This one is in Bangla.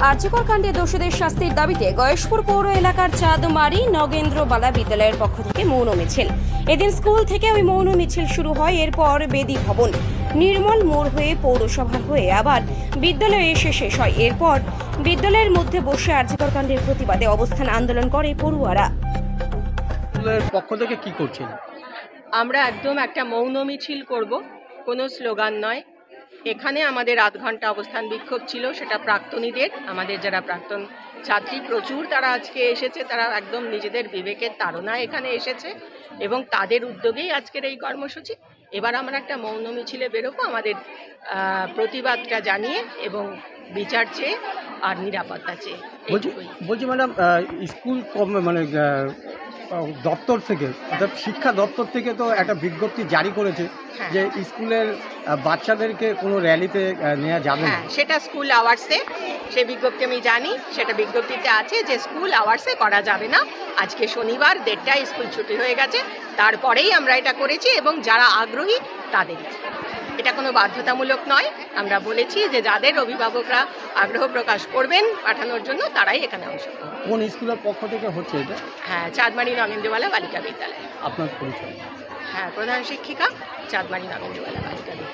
আরজিকর কাণ্ডে দোষীদের শাস্তির দাবিতে গয়েশপুর পৌর এলাকার চাঁদমারি নগেন্দ্রবালা বিদ্যালয়ের পক্ষ থেকে মৌন মিছিল। এদিন স্কুল থেকে ওই মৌন মিছিল শুরু হয়। এরপর বেদি ভবন, নির্মল মোড় হয়ে পৌরসভা হয়ে আবার বিদ্যালয়ে এসে শেষ হয়। এরপর বিদ্যালয়ের মধ্যে বসে আরজিকর কাণ্ডের প্রতিবাদে অবস্থান আন্দোলন করে পড়ুয়ারা। স্কুলের পক্ষ থেকে কি করছেন? আমরা একদম একটা মৌন মিছিল করব, কোনো স্লোগান নয়। এখানে আমাদের আধ ঘন্টা অবস্থান বিক্ষোভ ছিল, সেটা প্রাক্তনীদের, আমাদের যারা প্রাক্তন ছাত্রী প্রচুর তারা আজকে এসেছে, তারা একদম নিজেদের বিবেকের তাড়নায় এখানে এসেছে এবং তাদের উদ্যোগেই আজকের এই কর্মসূচি। এবার আমরা একটা মৌন মিছিলে বেরোবো আমাদের প্রতিবাদটা জানিয়ে এবং বিচার চেয়ে আর নিরাপত্তা চেয়ে। বলছি ম্যাডাম, স্কুল মানে দপ্তর থেকে অর্থাৎ শিক্ষা দপ্তর থেকে তো একটা বিজ্ঞপ্তি জারি করেছে যে স্কুলের বাচ্চাদেরকে কোনো র্যালিতে নেওয়া যাবে না। সেটা স্কুল আওয়ার্সে, সেই বিজ্ঞপ্তি আমি জানি, সেটা বিজ্ঞপ্তিতে আছে যে স্কুল আওয়ার্সে করা যাবে না। আজকে শনিবার 1:30টায় স্কুল ছুটি হয়ে গেছে, তারপরেই আমরা এটা করেছি এবং যারা আগ্রহী তাদেরই। এটা কোনো বাধ্যতামূলক নয়। আমরা বলেছি যে যাদের অভিভাবকরা আগ্রহ প্রকাশ করবেন পাঠানোর জন্য তারাই এখানে অংশগ্রহণ। কোন স্কুলের পক্ষ থেকে হচ্ছে এটা? চাঁদমারি নগেন্দ্রবালা বালিকা বিদ্যালয়। আপনার পরিচয়? প্রধান শিক্ষিকা, চাঁদমারি নগেন্দ্রবালা বালিকা বিদ্যালয়।